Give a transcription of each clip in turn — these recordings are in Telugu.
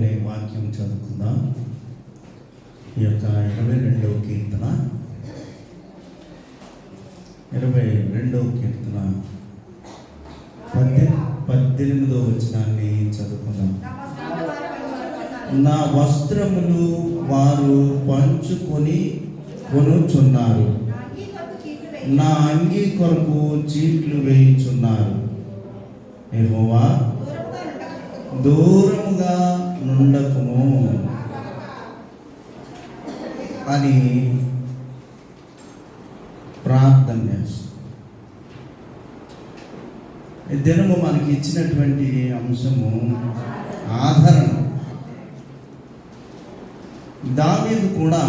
అనే వాక్యం చదువుకుందాం. ఈ యొక్క 22వ కీర్తన 18వ వచనాన్ని చదువుకుందాం. నా వస్త్రములు వారు పంచుకొని కొనుచున్నారు, నా అంగీ కొరకు చీట్లు వేయుచున్నారు. యెహోవా దూరముగా నుండకుము అని ప్రార్థన చేస్తాం. ఈ దినము మనకి ఇచ్చినటువంటి అంశము ఆదరణ. దావీదు కూడా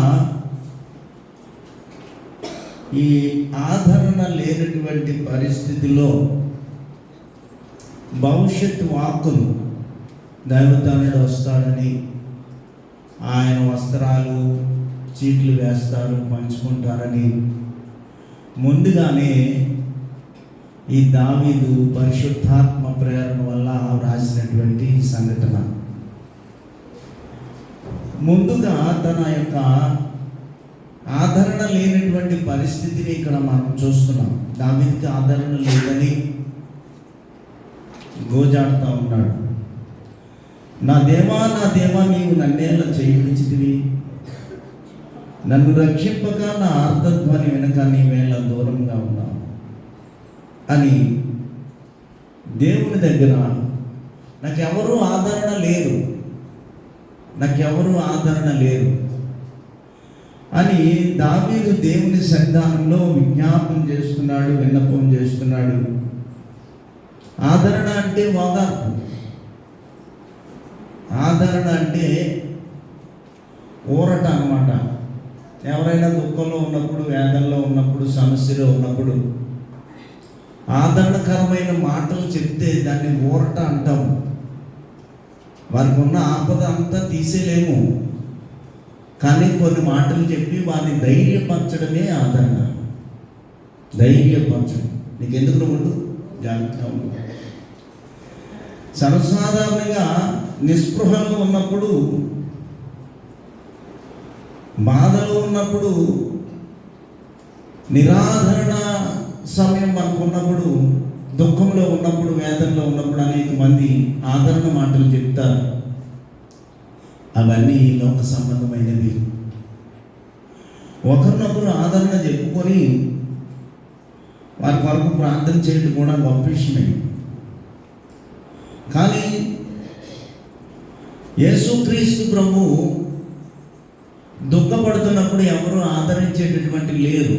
ఈ ఆదరణ లేనటువంటి పరిస్థితిలో భవిష్యత్తు వాక్కును దైవజనుడు వస్తాడని, ఆయన వస్త్రాలు చీట్లు వేస్తారు, పంచుకుంటారని ముందుగానే ఈ దావీదు పరిశుద్ధాత్మ ప్రేరణ వల్ల రాసినటువంటి సంఘటన. ముందుగా తన యొక్క ఆదరణ లేనటువంటి పరిస్థితిని ఇక్కడ మనం చూస్తున్నాం. దావీదుకి ఆదరణ లేదని గోజాడుతూ ఉన్నాడు. నా దేవా నీవు నన్నేలా చేయించితివి, నన్ను రక్షింపక నా ఆర్తధ్వని వెనక నీవేళ దూరంగా ఉన్నావు అని దేవుని దగ్గర నాకెవరూ ఆదరణ లేరు అని దావీదు దేవుని సన్నిధానంలో విజ్ఞాపన చేస్తున్నాడు, విన్నపం చేస్తున్నాడు. ఆదరణ అంటే ఓదార్పు, ఆదరణ అంటే ఊరట అన్నమాట. ఎవరైనా దుఃఖంలో ఉన్నప్పుడు, వేదనలో ఉన్నప్పుడు, సమస్యలో ఉన్నప్పుడు ఆదరణకరమైన మాటలు చెప్తే దాన్ని ఊరట అంటాము. వారికి ఉన్న ఆపద అంతా తీసేలేము, కానీ కొన్ని మాటలు చెప్పి వారిని ధైర్యపరచడమే ఆదరణ. ధైర్యపరచడం. నీకెందుకు ఉండు, జాగ్రత్తగా ఉండు. సర్వసాధారణంగా నిస్పృహలో ఉన్నప్పుడు, బాధలో ఉన్నప్పుడు, నిరాదరణ సమయం మనకు ఉన్నప్పుడు, దుఃఖంలో ఉన్నప్పుడు, వేదనలో ఉన్నప్పుడు అనేక మంది ఆదరణ మాటలు చెప్తారు. అవన్నీ లోక సంబంధమైనవి. ఒకరినొకరు ఆదరణ చెప్పుకొని వారి కొరకు ప్రార్థన చేయడం కూడా గొప్ప విషయమే. కానీ యేసుక్రీస్తు ప్రభు దుఃఖపడుతున్నప్పుడు ఎవరు ఆదరించేటటువంటి లేరు.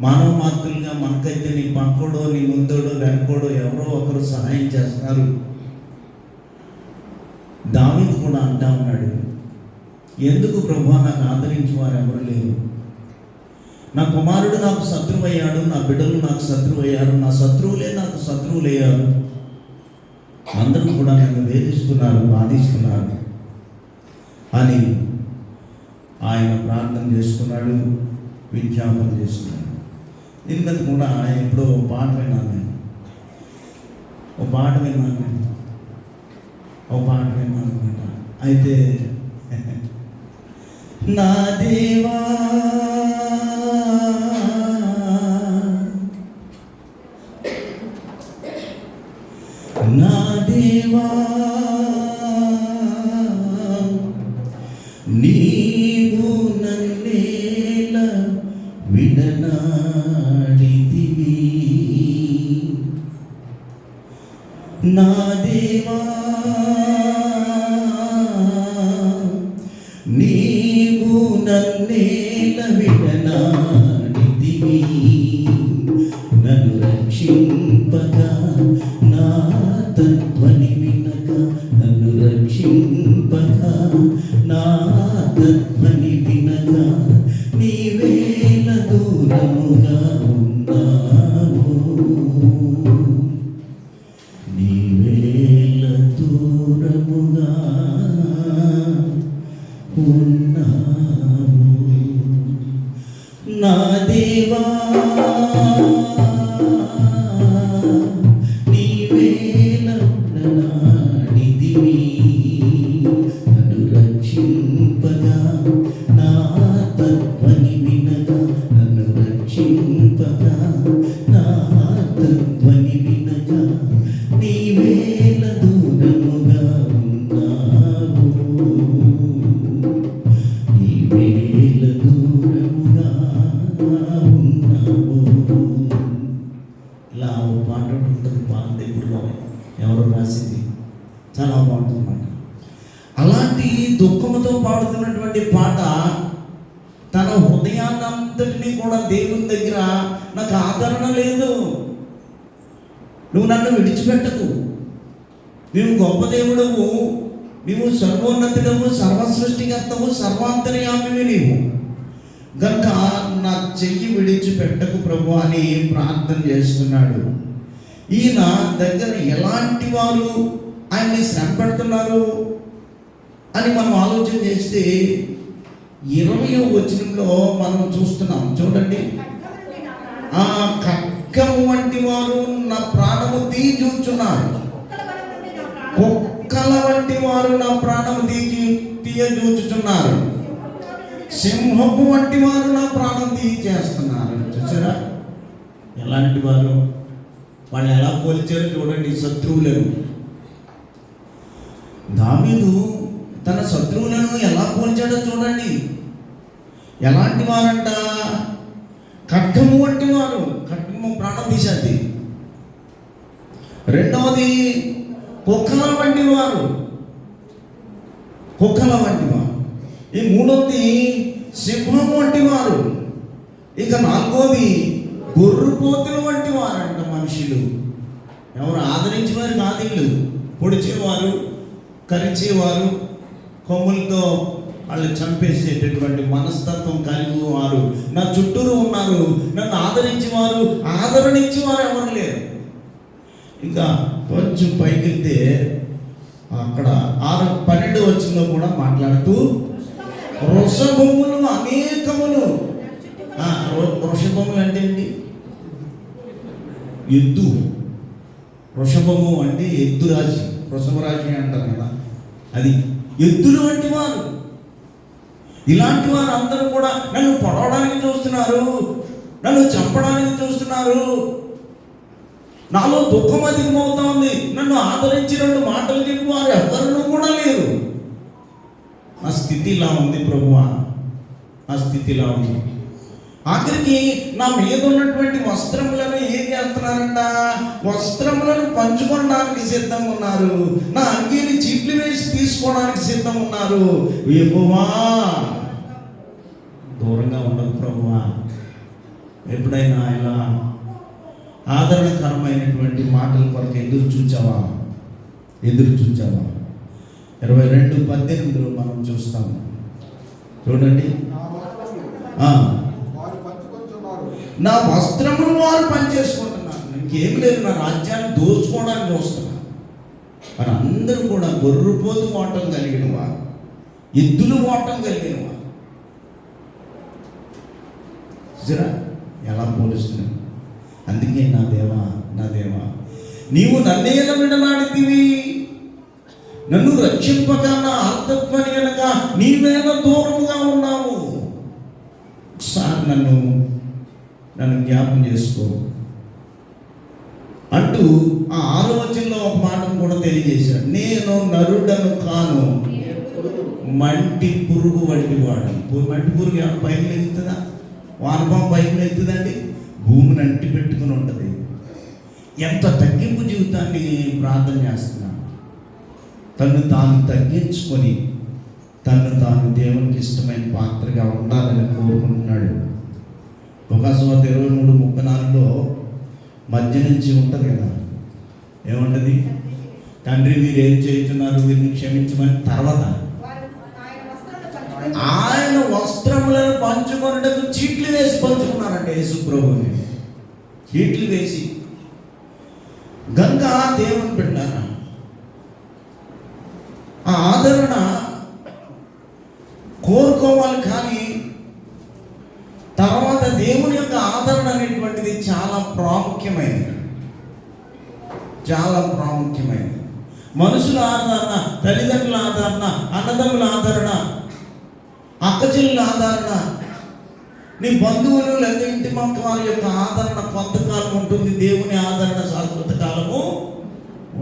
మానవ మాత్రులుగా మనకైతే నీ పక్కడో, నీ ముందోడో, వెనకోడో ఎవరో ఒకరు సహాయం చేస్తారు. దావీదు కూడా అంటా ఉన్నాడు, ఎందుకు ప్రభువా నాకు ఆదరించి వారు ఎవరు లేరు. నా కుమారుడు నాకు శత్రువు అయ్యాడు, నా బిడ్డలు నాకు శత్రువు అయ్యారు, నా శత్రువులే నాకు శత్రువులయ్యారు. అందరూ కూడా నన్ను వేధిస్తున్నారు, బాధిస్తున్నారు అని ఆయన ప్రార్థన చేస్తున్నాడు, విజ్ఞాపన చేస్తున్నాడు. దీని మీద కూడా ఇప్పుడు పాట విన్నాను అనమాట. అయితే నా దేవా నీవు నన్నేల విడనాడితివి, నా దేవా నీవు నన్నేల విడనాడితివి, నన్ను రక్షింపగా నా తత్వని వినక, నన్ను రక్షింపగా నా తత్వని వినక, నీవేల దూరముగా ఉన్నావు, నీవేల దూరముగా ఉన్నావు. అలాంటి దుఃఖముతో పాడుతున్నటువంటి పాట తన హృదయాన్నంతటినీ కూడా దేవుని దగ్గర నాకు ఆదరణ లేదు, నువ్వు నన్ను విడిచిపెట్టకు, నీవు గొప్ప దేవుడవు, నీవు సర్వోన్నతుడవు, సర్వసృష్టికర్తవు, సర్వాంతర్యామివి నీవు, గనుక నా చెయ్యి విడిచిపెట్టకు ప్రభు అని ప్రార్థన చేస్తున్నాడు. ఈయన దగ్గర ఎలాంటి వారు ఆయన్ని శ్రమ పెడుతున్నారు అని మనం ఆలోచన చేస్తే 20వ వచనంలో మనం చూస్తున్నాం. చూడండి, ఆ ఖడ్గము వంటి వారు నా ప్రాణము తీయజూచున్నారు, కుక్కల వంటి వారు నా ప్రాణము తీయజూచుచున్నారు, సింహపు వంటి వారు నా ప్రాణం తీసేస్తున్నారు. చూసారా ఎలాంటి వారు? వాళ్ళు ఎలా పోల్చారో చూడండి, శత్రువులను. దావీదు తన శత్రువులను ఎలా పోల్చాడో చూడండి. ఎలాంటి వారంట? ఖడ్గము వంటి వారు, ఖడ్గము ప్రాణం తీసేది. రెండవది కుక్కల వంటి వారు, కుక్కల వంటి వారు. ఈ మూడవది సింహం వంటి వారు. ఇక నాలుగోది గొర్రెపోతుల వంటి వారంట మనుషులు. ఎవరు ఆదరించేవారు కాదు, వీళ్ళు పొడిచేవారు, కరిచేవారు, కొమ్ములతో వాళ్ళు చంపేసేటటువంటి మనస్తత్వం కలిగి వారు నా చుట్టూరు ఉన్నారు. నన్ను ఆదరించేవారు, ఆదరణ ఇచ్చేవారు ఎవరు లేరు. ఇంకా కొంచెం పైకెళ్తే అక్కడ 12 వచనంలో కూడా మాట్లాడుతూ వృషభములు అనేకములు. వృషభములు అంటే ఏంటి? ఎద్దు. వృషభము అంటే ఎద్దు రాశి, వృషభ రాశి అంటారు కదా, అది ఎద్దులు వంటి వారు. ఇలాంటి వారు అందరూ కూడా నన్ను పొడవడానికి చూస్తున్నారు, నన్ను చంపడానికి చూస్తున్నారు, నాలో దుఃఖం అధికమవుతా ఉంది, నన్ను ఆదరించి 2 మాటలు చెప్పి వారు ఎవరు కూడా లేరు. నా స్థితి ఇలా ఉంది ప్రభువా, నా స్థితి ఇలా ఉంది. ఆఖరికి నా మీద ఉన్నటువంటి వస్త్రములను ఏం చేస్తున్నారంట? వస్త్రములను పంచుకోవడానికి సిద్ధంగా ఉన్నారు, నా అంగీని చీట్లు వేసి తీసుకోవడానికి సిద్ధంగా ఉన్నారు. యెహోవా దూరంగా ఉండదు ప్రభువా. ఎప్పుడైనా ఇలా ఆదరణకరమైనటువంటి మాటల కొరకు ఎదురు చూచావా? 22:18 మనం చూస్తాము. చూడండి, నా వస్త్రమును వారు పనిచేసుకుంటున్నారు, ఇంకేం లేదు, నా రాజ్యాన్ని దోచుకోవడానికి చూస్తున్నారు. మరి అందరూ కూడా గొర్రెపోతు ఓటం కలిగిన వారు, ఎద్దులు ఓటం కలిగిన వారు. చూసారా ఎలా పోలుస్తున్నారు? అందుకే నా దేవా, నా దేవా, నీవు నన్నేల విడనాడితివి, నన్ను రక్షింపక నా ఆర్తత్వని కనుక నీవేళ దూరముగా ఉన్నావు. ఒకసారి నన్ను జ్ఞాపం చేసుకో అంటూ ఆ 6వ వచనంలో ఒక మాటను కూడా తెలియజేశాడు. నేను నరుడను కాను, మంటి పురుగు వంటి వాడు. మంటి పురుగు ఏమైనా పైకి ఎత్తుతుందా? వానపాము పైకి ఎత్తుదండి, భూమిని అంటి పెట్టుకుని ఉంటుంది. ఎంత తగ్గింపు జీవితాన్ని ప్రార్థన చేస్తున్నాను. తను తాను తగ్గించుకొని తను తాను దేవునికి ఇష్టమైన పాత్రగా ఉండాలని కోరుకుంటున్నాడు. లోకాసువార్త 23:34లో మధ్య నుంచి ఉంటుంది కదా, ఏముంటుంది? తండ్రి వీరు ఏం చేస్తున్నారు, వీరిని క్షమించమని. తర్వాత ఆయన వస్త్రములను పంచుకొనుటకు చీట్లు వేసి పంచుకున్నారంటే యేసు ప్రభువుని చీట్లు వేసి. గంగా దేవుని పెట్టారా? ఆ ఆదరణ కోరుకోవాలి, కానీ తర్వాత దేవుని యొక్క ఆదరణ అనేటువంటిది చాలా ప్రాముఖ్యమైనది, చాలా ప్రాముఖ్యమైనది. మనుషుల ఆదరణ, తల్లిదండ్రుల ఆదరణ, అన్నదమ్ముల ఆదరణ, అక్కచెల్లుల ఆదరణ, నీ బంధువులు లేదా ఇంటి మొక్క వారి యొక్క ఆదరణ కొంతకాలం ఉంటుంది. దేవుని ఆదరణ శాశ్వత కాలము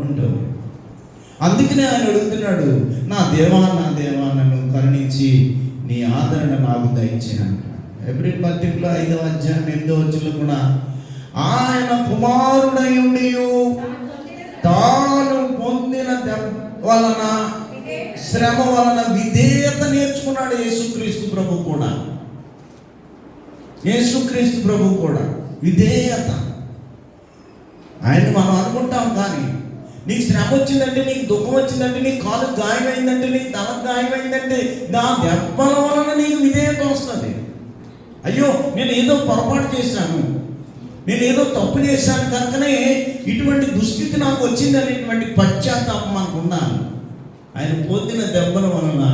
ఉంటుంది. అందుకనే ఆయన అడుగుతున్నాడు, నా దేవా, నా దేవా, నన్ను కరుణించి నీ ఆదరణ నాకు దయచేయండి. ఎబ్రీ పత్రికలో 5వ అధ్యాయం 8వ వచనంలో కూడా ఆయన కుమారుడై ఉండి తాను పొందిన వలన శ్రమ వలన విధేయత నేర్చుకున్నాడు యేసుక్రీస్తు ప్రభు కూడా. యేసుక్రీస్తు ప్రభు కూడా విధేయత. ఆయన మనం అనుకుంటాం, కానీ నీకు శ్రమ వచ్చిందంటే, నీకు దుఃఖం వచ్చిందంటే, నీకు కాలు గాయమైందంటే, నీకు తల గాయమైందంటే, నా దెబ్బల వలన నీకు విధేయత వస్తుంది. అయ్యో నేను ఏదో పొరపాటు చేశాను, నేను ఏదో తప్పు చేశాను కనుకనే ఇటువంటి దుస్థితి నాకు వచ్చింది అనేటువంటి పశ్చాత్తాపం మనకు ఉండాలి. ఆయన పొందిన దెబ్బల వలన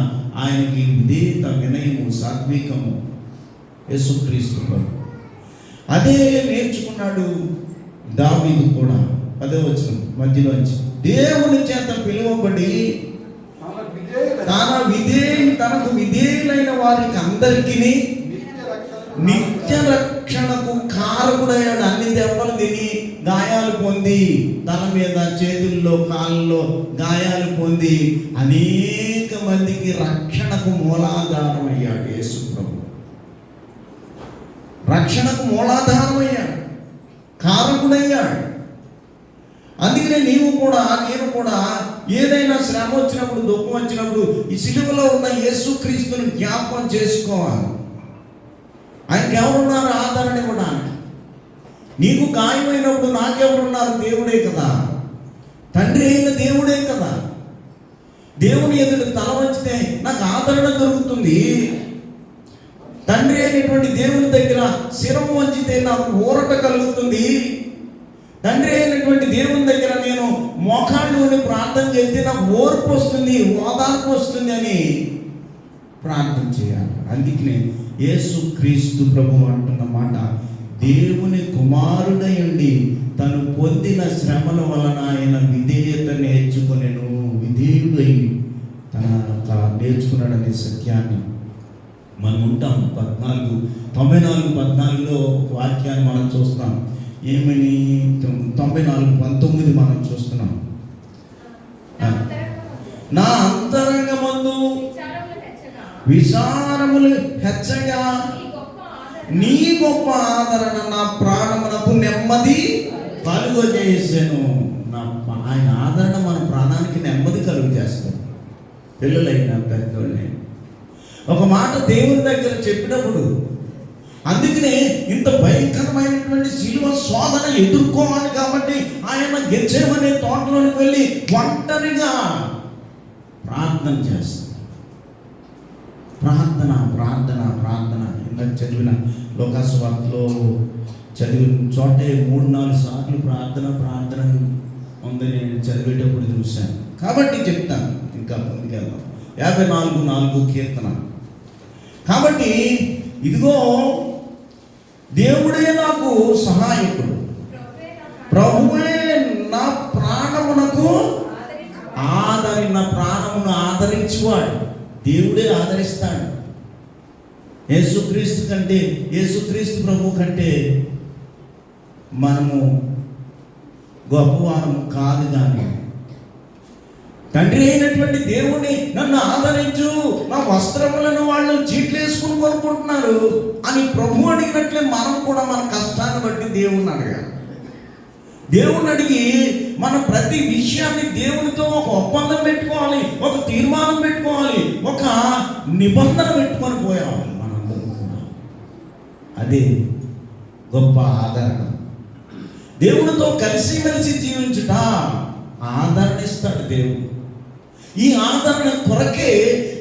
ఆయనకి విధేయత, వినయము, సాత్వికము యేసుక్రీస్తు ప్రభు అదే నేర్చుకున్నాడు దావీదు కూడా. అదే వచ్చిన మధ్యలోంచి దేవుని చేత పిలువబడి తనకు విధేయులైన వారికి అందరికీ నిత్య రక్షణకు కారకుడయ్యాడు. అన్ని దెబ్బలు తిని గాయాలు పొంది, తల మీద, చేతుల్లో, కాళ్ళలో గాయాలు పొంది అనేక మందికి రక్షణకు మూలాధారం అయ్యాడు యేసు ప్రభు. రక్షణకు మూలాధారం అయ్యాడు, కారకుడయ్యాడు. అందుకనే నేను కూడా ఏదైనా శ్రమ వచ్చినప్పుడు, దుఃఖం వచ్చినప్పుడు ఈ సిలువలో ఉన్న యేసుక్రీస్తుని జ్ఞాపకం చేసుకోవాలి. ఆయనకి ఎవరున్నారు ఆదరణ ఇవ్వడానికి? నీకు గాయమైనప్పుడు నాకెవరున్నారు? దేవుడే కదా, తండ్రి అయిన దేవుడే కదా. దేవుని ఎదుట తల వంచితే నాకు ఆదరణ దొరుకుతుంది. తండ్రి అయినటువంటి దేవుని దగ్గర శిరం వంచితే నాకు ఊరట కలుగుతుంది. తండ్రి అయినటువంటి దేవుని దగ్గర నేను మోకాళ్ళుని ప్రార్థన చేస్తే నాకు ఓర్పు వస్తుంది, ఓదార్పు వస్తుంది అని ప్రార్థన చేయాలి. అందుకనే యేసుక్రీస్తు ప్రభు అంటున్న మాట, దేవుని కుమారుడై ఉండి తను పొందిన శ్రమల వలన ఆయన విధేయత నేర్చుకునేను, విధేయుడై తన నేర్చుకున్నాడనే సత్యాన్ని మనం ఉంటాం. 94:14 వాక్యాన్ని మనం చూస్తాం. ఏమని? 94:19 మనం చూస్తున్నాం. నా అంతరంగమందు విచారములు హెచ్చగా నీ గొప్ప ఆదరణ నా ప్రాణమునకు నెమ్మది కలుగజేసాను. ఆయన ఆదరణ మన ప్రాణానికి నెమ్మది కలుగు చేస్తాడు. పిల్లలైనా పెద్దోళ్ళైనా ఒక మాట దేవుని దగ్గర చెప్పినప్పుడు, అందుకనే ఇంత భయంకరమైనటువంటి శిలువ శోధన ఎదుర్కోవాలి కాబట్టి ఆయన గెత్సేమనే తోటలోకి వెళ్ళి ఒంటరిగా ప్రార్థన చేస్తాడు. ప్రార్థన ఇందాక చదివిన లోకాసువార్తలో చదివిన చోటే 3-4 సార్లు ప్రార్థన ఉందని చదివేటప్పుడు చూశాను. కాబట్టి చెప్తాను, ఇంకా ముందుకెళ్దాం. 54:4 కీర్తన. కాబట్టి ఇదిగో దేవుడే నాకు సహాయకుడు, ప్రభువే నా ప్రాణమునకు నా ప్రాణమును ఆదరించువాడు. దేవుడే ఆదరిస్తాడు. యేసుక్రీస్తు ప్రభు కంటే మనము గొప్పవారము కాదు, కానీ తండ్రి అయినటువంటి దేవుని నన్ను ఆదరించు, నా వస్త్రములను వాళ్ళు చీట్లు వేసుకుని కొనుక్కుంటున్నారు అని ప్రభు అడిగినట్లే మనం కూడా మన కష్టాన్ని బట్టి దేవుణ్ణి అడగాలి. దేవుణ్ణి అడిగి మన ప్రతి విషయాన్ని దేవునితో ఒక ఒప్పందం పెట్టుకోవాలి, ఒక తీర్మానం పెట్టుకోవాలి, ఒక నిబంధన పెట్టుకొని పోయాలి మనందరం కూడా. అదే గొప్ప ఆదరణ. దేవునితో కలిసిమెలిసి జీవించుట ఆదరణ ఇస్తాడు దేవుడు. ఈ ఆదరణ కొరకే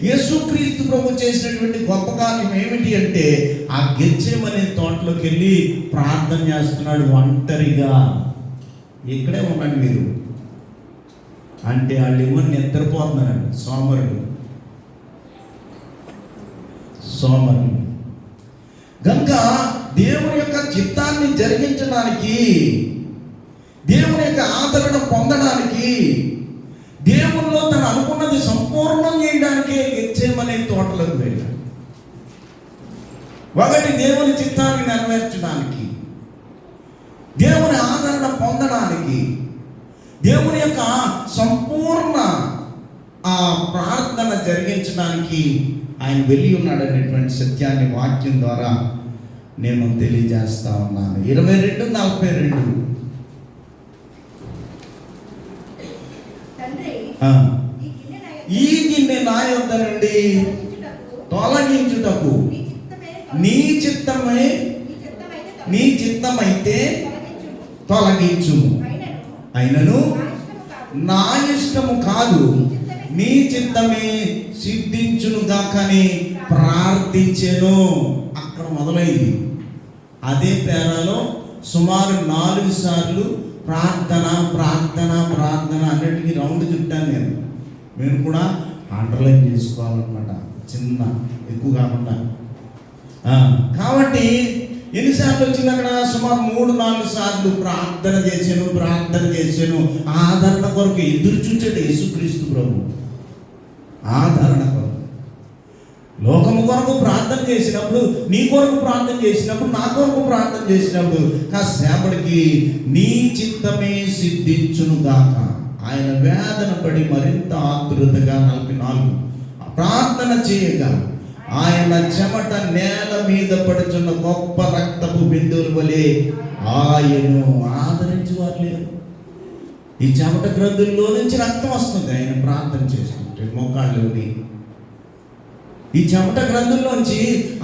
యేసుక్రీస్తు ప్రభు చేసినటువంటి గొప్ప కార్యం ఏమిటి అంటే, ఆ గెత్సేమనే తోటలోకి వెళ్ళి ప్రార్థన చేస్తున్నాడు ఒంటరిగా. ఇక్కడే ఉన్నాడు మీరు అంటే వాళ్ళు ఎవరిని నిద్రపోతున్నారండి, సోమరులు కనుక దేవుని యొక్క చిత్తాన్ని జరిగించడానికి, దేవుని యొక్క ఆదరణ పొందడానికి, దేవునిలో తను అనుకున్నది సంపూర్ణం చేయడానికే గెత్సేమనే తోటలోకి వెళ్ళాడు. ఒకటి దేవుని చిత్తాన్ని నెరవేర్చడానికి, దేవుని ఆదరణ పొందడానికి, దేవుని యొక్క సంపూర్ణ ఆ ప్రార్థన జరిగించడానికి ఆయన వెళ్ళి ఉన్నాడు అనేటువంటి సత్యాన్ని వాక్యం ద్వారా నేను తెలియజేస్తా ఉన్నాను. 22:42 ఈ దీన్ని నా యొద్ద నుండి తొలగించుటకు నీ చిత్తమైతే తొలగించుము. అయినను నా ఇష్టము కాదు, నీ చిత్తమే సిద్ధించును గాకని ప్రార్థించెను. అక్కడ మొదలైంది. అదే పేరాలో సుమారు 4 సార్లు ప్రార్థన ప్రార్థన ప్రార్థన అన్నిటికీ రౌండ్ చుట్టాను. మీరు కూడా అండర్లైన్ చేసుకోవాలన్నమాట, చిన్న ఎక్కువ కాకుండా. కాబట్టి ఎన్నిసార్లు వచ్చింది అక్కడ? సుమారు 3-4 సార్లు ప్రార్థన చేశాను. ఆదరణ కొరకు ఎదురు చూచాడు యేసుక్రీస్తు ప్రభు. ఆదరణ కొరకు, లోకము కొరకు ప్రార్థన చేసినప్పుడు, నీ కొరకు ప్రార్థన చేసినప్పుడు, నా కొరకు ప్రార్థన చేసినప్పుడు కాసేపటికి నీ చిత్తమే సిద్ధించును గాక. ఆయన వేదన పడి మరింత ఆతృతగా 44 ప్రార్థన చేయగా ఆయన చెమట నేల మీద పడుచున్న గొప్ప రక్తపు బిందువుల వలె ఆయను ఆదరించేవారు లేరు. ఈ చెమట గ్రంథుల్లో నుంచి రక్తం వస్తుంది ఆయన ప్రార్థన చేస్తుంటే మోకాళ్ళలోని. ఈ చెమట గ్రంథుల్లోంచి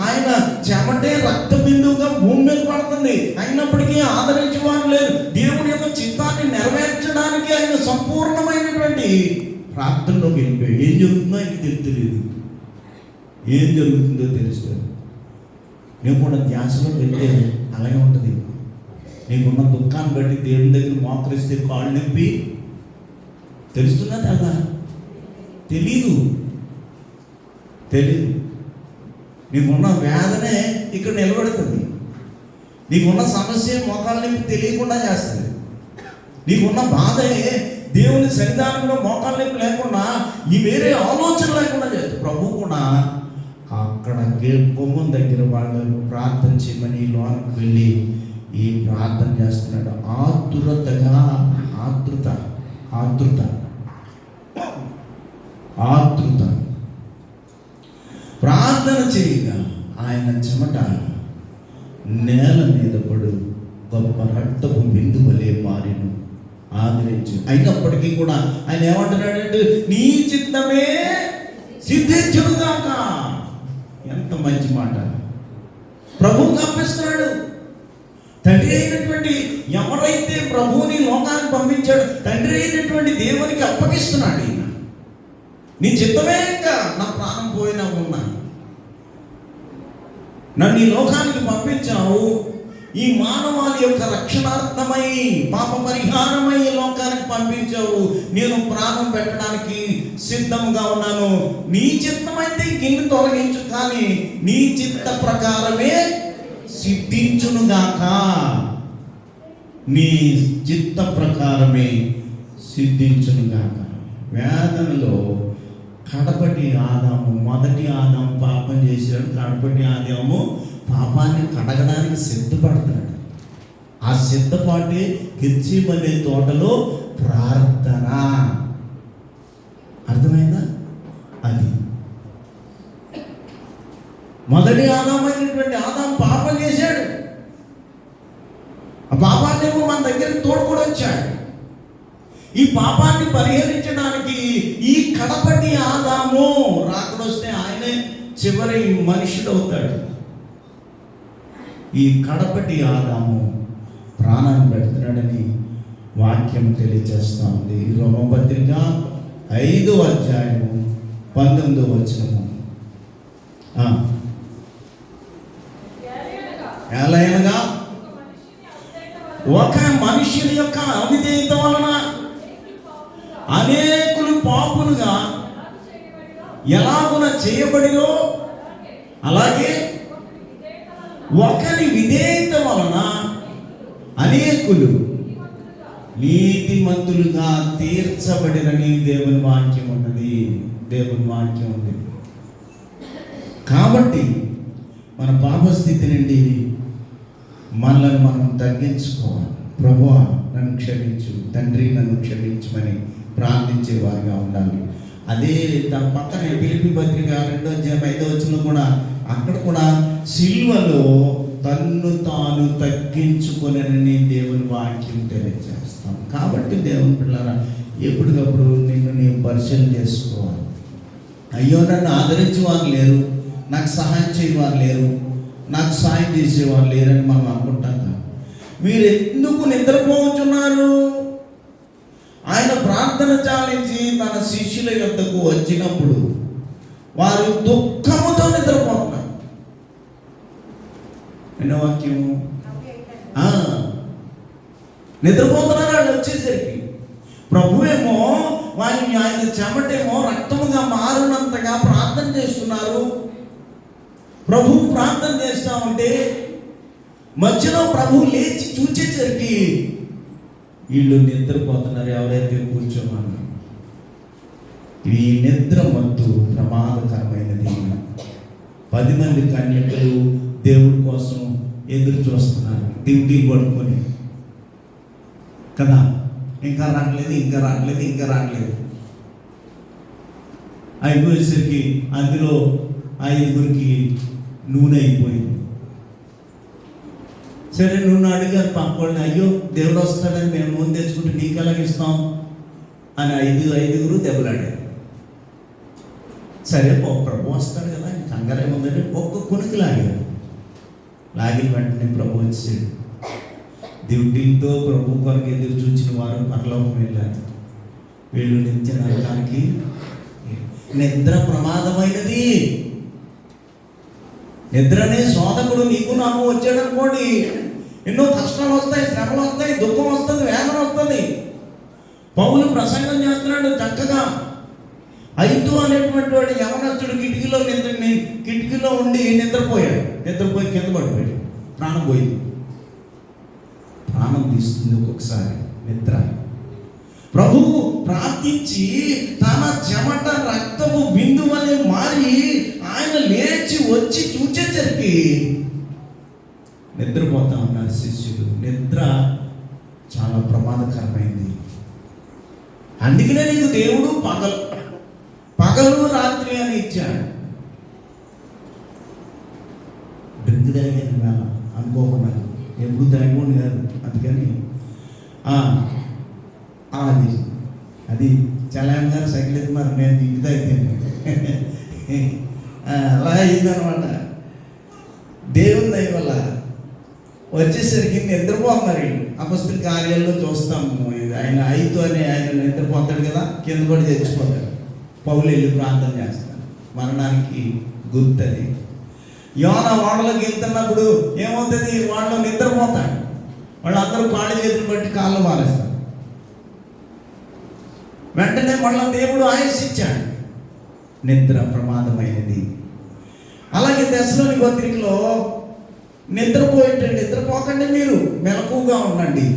ఆయన చెమటే రక్త బిందువుగా భూమి మీద పడుతుంది. అయినప్పటికీ ఆదరించేవారు లేరు. దేవుని యొక్క చిత్తాన్ని నెరవేర్చడానికి ఆయన సంపూర్ణమైనటువంటి ప్రార్థనలోకి వెళ్ళిపోయాడు. ఏం జరుగుతుందో ఆయనకి తెలియదు, ఏం జరుగుతుందో తెలుస్తుంది. నేను కూడా ధ్యాసలో వెళ్తే అలాగే ఉంటుంది. నీకున్న దుఃఖాన్ని బట్టి దేవుని దగ్గర మోకరిస్తే కాళ్ళు నొప్పి తెలుస్తున్నది అలా తెలీదు. నీకున్న వేదనే ఇక్కడ నిలబడుతుంది. నీకున్న సమస్య మోకాళ్ళ నొప్పి తెలియకుండా చేస్తుంది. నీకున్న బాధే దేవుని సన్నిధానంలో మోకాళ్ళ నొప్పి లేకుండా ఈ వేరే ఆలోచన లేకుండా చేస్తుంది. ప్రభు కూడా అక్కడ గుమ్మం దగ్గర వాళ్ళు ప్రార్థన చేయమని లోనికి వెళ్ళి ఈ ప్రార్థన చేస్తున్నాడు. ఆతృత ప్రార్థన చేయగా ఆయన చెమట నేల మీద పడు గొప్ప రక్తపు బిందువలే మారిను ఆదరించు. అయినప్పటికీ కూడా ఆయన ఏమంటున్నాడంటే నీ చిత్తమే సిద్ధించుగాక. ఎంత మంచి మాట ప్రభువుకి అర్పిస్తున్నాడు. తండ్రి అయినటువంటి ఎవరైతే ప్రభువుని లోకానికి పంపించాడు, తండ్రి అయినటువంటి దేవునికి అప్పగిస్తున్నాడు. ఈయన నీ చిత్తమే, ఇంకా నా ప్రాణం పోయినా ఉన్నా నన్ను ఈ లోకానికి పంపించావు, ఈ మానవాళి యొక్క రక్షణార్థమై పాప పరిహారమై ఈ లోకానికి పంపించావు, నేను ప్రాణం పెట్టడానికి సిద్ధంగా ఉన్నాను. నీ చిత్తమైతే గిన్నె తొలగించు, కానీ నీ చిత్త ప్రకారమే సిద్ధించునుగాక. నీ చిత్త ప్రకారమే సిద్ధించునుగాక. వేదనలో కడపటి ఆదాము, మొదటి ఆదాము పాపం చేశాడు. కడపటి ఆదాము పాపాన్ని కడగడానికి సిద్ధపడతాడు. ఆ సిద్ధపాటే గెత్సేమనే తోటలో ప్రార్థన. అర్థమైందా? అది మొదటి ఆదామైనటువంటి ఆదాము పాపం చేశాడు. ఆ పాపాన్నేమో మన దగ్గరికి తోడుకొని వచ్చాడు. ఈ పాపాన్ని పరిహరించడానికి ఈ కడపటి ఆదాము రాకడొస్తే ఆయనే చివరి మనుషుడు అవుతాడు. ఈ కడపటి ఆదాము ప్రాణాన్ని పెడుతున్నాడని వాక్యం తెలియజేస్తా ఉంది. రోమపత్రిక 5వ అధ్యాయము 19వ వచనము. ఎలాగనగా ఒక మనుషుని యొక్క అవిధేయత వలన అనేకులు పాపులుగా ఎలాగున చేయబడినో, అలాగే ఒకరి విధేయత వలన అనేకులు నీతిమంతులుగా తీర్చబడినని దేవుని వాక్యం ఉన్నది. దేవుని వాక్యం ఉంది. కాబట్టి మన పాపస్థితి నుండి మనల్ని మనం తగ్గించుకోవాలి. ప్రభువా నన్ను క్షమించు, తండ్రి నన్ను క్షమించమని ప్రార్థించే వారిగా ఉండాలి. అదే దాని పక్కనే ఫిలిప్పీ పత్రిక 2వ అధ్యాయం 5వ వచనంలో కూడా, అక్కడ కూడా సిలువలో తన్ను తాను తగ్గించుకొనని దేవుని వాక్యం తెలియజేస్తాం. కాబట్టి దేవుని పిల్లరా, ఎప్పటికప్పుడు నిన్ను నీవు పరిశీలన చేసుకోవాలి. అయ్యో నన్ను ఆదరించేవారు లేరు, నాకు సహాయం చేయవారు లేరు, నాకు సాయం చేసేవారు లేరని మనం అనుకుంటాం. మీరు ఎందుకు నిద్రపోతున్నారు? ఆయన ప్రార్థన చాలించి తన శిష్యుల యొద్దకు వచ్చినప్పుడు వారు దుఃఖముతో నిద్రపోతున్నారు. ఎన్నో వాక్యము, నిద్రపోతున్నారు. వాళ్ళు వచ్చేసరికి ప్రభువేమో వారిని ఆయన చెమటేమో రక్తముగా మారినంతగా ప్రార్థన చేస్తున్నారు. ప్రభువు ప్రార్థన చేస్తా ఉంటే మధ్యలో ప్రభువు లేచి చూచేసరికి వీళ్ళు నిద్రపోతున్నారు. ఎవరైతే కూర్చోమన్నారు. ఈ నిద్ర మత్తు ప్రమాదకరమైనది. 10 మంది కన్యకలు దేవుడి కోసం ఎదురు చూస్తున్నారు, డ్యూటీ పడుకొని కదా. ఇంకా రావట్లేదు. అయిపోయేసరికి అందులో 5గురికి నూనె అయిపోయింది. సరే నూనె అడిగారు పాపని, అయ్యో దేవుడు వస్తాడని మేము నూనె తెచ్చుకుంటే నీకు ఎలాగిస్తాం అని 5గురు దెబ్బలాడారు. సరే ప్రభు వస్తాడు కదా, కంగారేముందంటే ఒక్క కునికి లాగారు. లాగిన వెంటనే ప్రభు వచ్చాడు. డ్యూటీలతో ప్రభు కొరకు ఎదురు చూచిన వారు పరలోకం వెళ్ళారు. వీళ్ళు నిత్య నరకానికి. నిద్ర ప్రమాదమైనది. నిద్రనే శోధకుడు నీకు నాకు వచ్చాడు అనుకోండి, ఎన్నో కష్టాలు వస్తాయి, శ్రమలు వస్తాయి, దుఃఖం వస్తుంది, వేదన వస్తుంది. పౌలు ప్రసంగం చేస్తున్నాడు చక్కగా. ఐదు అనేటువంటి వాడు యవనస్తుడు కిటికీలో ఉండి నిద్రపోయి కింద పడిపోయాడు. ప్రాణం పోయింది. ప్రాణం తీస్తుంది ఒక్కొక్కసారి నిద్ర. ప్రభువు ప్రార్థించి తన చెమట రక్తము బిందువలే మారి ఆయన లేచి వచ్చి చూచేసరికి నిద్రపోతా ఉన్నారు శిష్యులు. నిద్ర చాలా ప్రమాదకరమైంది. అందుకనే నీకు దేవుడు పగలు రాత్రి అని ఇచ్చాడు. డ్రింక్ తాగాను వేళ అనుకోకుండా, ఎప్పుడు తాగకుండా కాదు. అందుకని అది చలాం గారు సైకిల్ ఎత్తున్నారు, నేను ఇంటి తాగితే అలా అయిందనమాట. దేవుని దయ వల్ల వచ్చేసరికి నిద్రపోతున్నారు. అపొస్తలుల కార్యాల్లో చూస్తాము, ఆయన ఐదు అని ఆయన నిద్రపోతాడు కదా, కింద పడి తెచ్చిపోతాడు. పౌలు వెళ్ళి ప్రార్థన చేస్తాడు. మరణానికి గుర్తది. యోన వాడలోకి వెళ్తున్నప్పుడు ఏమవుతుంది, వాళ్ళు నిద్రపోతాడు. వాళ్ళందరూ కాళ్ళు చేతులు బట్టి కాళ్ళు మారేస్తారు. వెంటనే మళ్ళీ దేవుడు ఆయుష్ ఇచ్చాడు. నిద్ర ప్రమాదమైనది. అలాగే దశలోని పత్రికలో నిద్రపోకండి, మీరు మెలకుగా ఉండండి.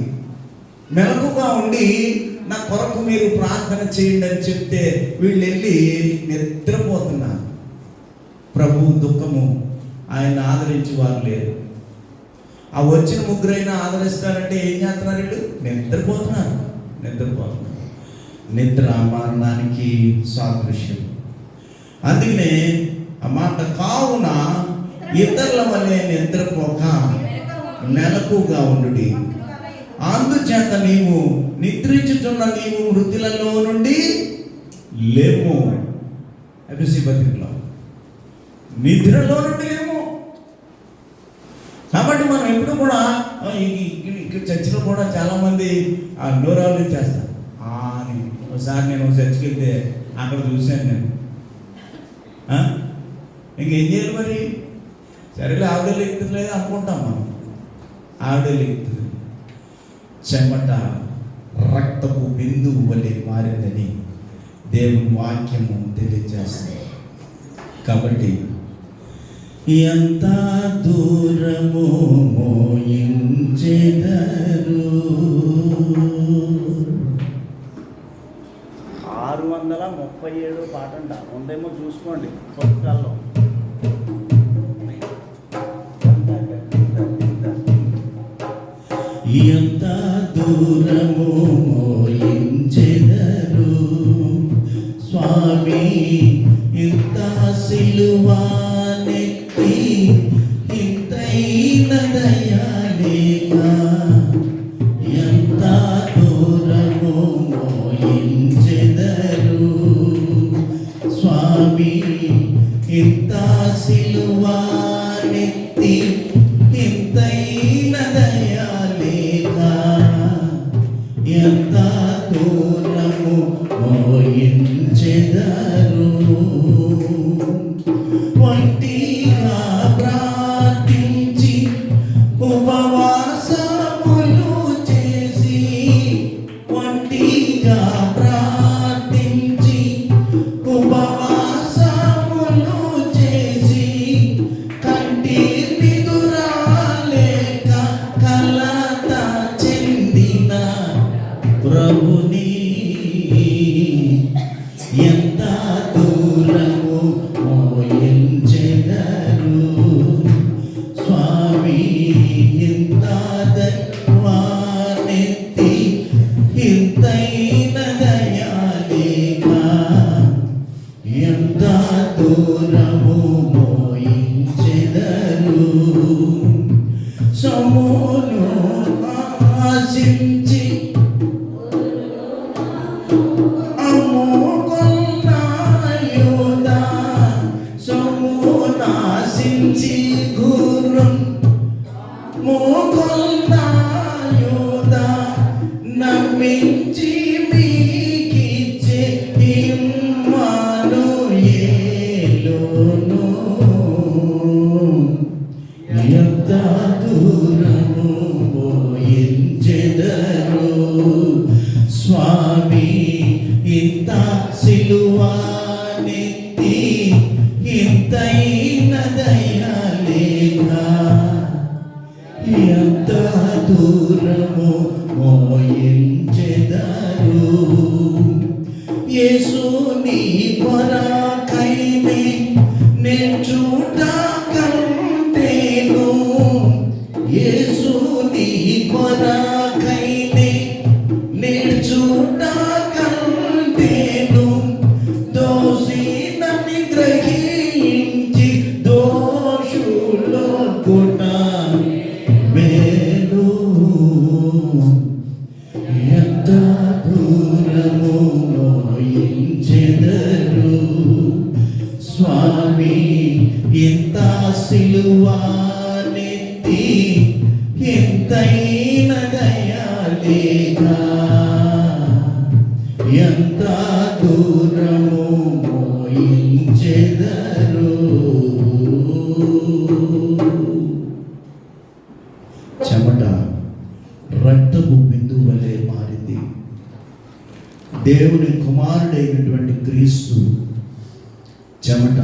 మెలకుగా ఉండి నా కొరకు మీరు ప్రార్థన చేయండి అని చెప్తే వీళ్ళు వెళ్ళి నిద్రపోతున్నారు. ప్రభు దుఃఖము ఆయన ఆదరించి వారు లేరు. ఆ వచ్చిన ముగ్గురైనా ఆదరిస్తారంటే ఏం చేస్తున్నారు? వీళ్ళు నిద్రపోతున్నారు. నిద్ర మరణానికి సాదృశ్యం. అందుకనే ఆ మాట, కావున ఇతరుల వలె నిద్రపోక మెలకుగా ఉండుడి. అందుచేత నీవు నిద్రించుచున్న నీవు మృతులలో నుండి లేము. ఎఫెసీ పత్రికలో నిద్రలో నుండి లేము. కాబట్టి మనం ఎప్పుడు కూడా ఇక్కడ చర్చిలో కూడా చాలామంది నోరాలు చేస్తారు. ఒకసారి నేను చర్చికి వెళ్తే అక్కడ చూశాను నేను. ఇంకేం చేయాలి మరి? సరేలే ఆవిడ లెక్కుతుంది అనుకుంటాం మనం. ఆవిడ లెక్కుతుంది. చెమట రక్తపు బిందువు వలె మారిందని దేవుని వాక్యము తెలియజేస్తుంది. కాబట్టి ఎంత దూరము మోయించెదరు. 637 పాట అంట ఉందేమో చూసుకోండి పుస్తకాల్లో. ఎంత దూరము మోయించెదరు స్వామి, ఇంత సిలువానెత్తి ఇంతైన దయాలేక. ఎంత దూరము మోయించెదరు స్వామి, ఇంత సిలువానెత్తి ఇంతైన దయా లేక ఎంత దూరము మోయించెదరు. ఒంటిగా ప్రార్థించి ఉపవాసములు చేసి, ఒంటిగా ప్రార్థించి ఉపవాసములు చేసి, కంటిని దురాలేక కలత చెందిన ప్రభుని ఎంత దూరము మోయించెదరు. స్వామి ఇంత దైవానెత్తి ఇంతైన దయా లేక ఎంత దూరము మోయించెదరు. సొమ్మును ఆశించి అమ్ముకున్న యూదా, సొమ్మునాశించి గుర్రం మోకొన్న యూదా, నమ్మించి మీకిచ్చే ఇమ్మానుయేలును ఎంత దూరము మోయించెదరు. స్వామి ఇంత సిలువానెత్తి ఇంతైన దయా లేక ఎంత దూరము మోయించెదరు. యేసు నీ కొరకైనే నే చూడ కంటేను, యేసు నీ కొరకైనే నే చూడ కంటేను, దోషినని గ్రహించి దోషులో కూడా మేలు ఎంత దూరము మోయించెదరు. స్వామి ఇంత సిలువానెత్తి ఇంతైన దయా లేక ఎంత దూరము మోయించెదరు. చెమట రక్తపు బిందువు వలె మారింది. దేవుని కుమారుడైనటువంటి క్రీస్తు చెమట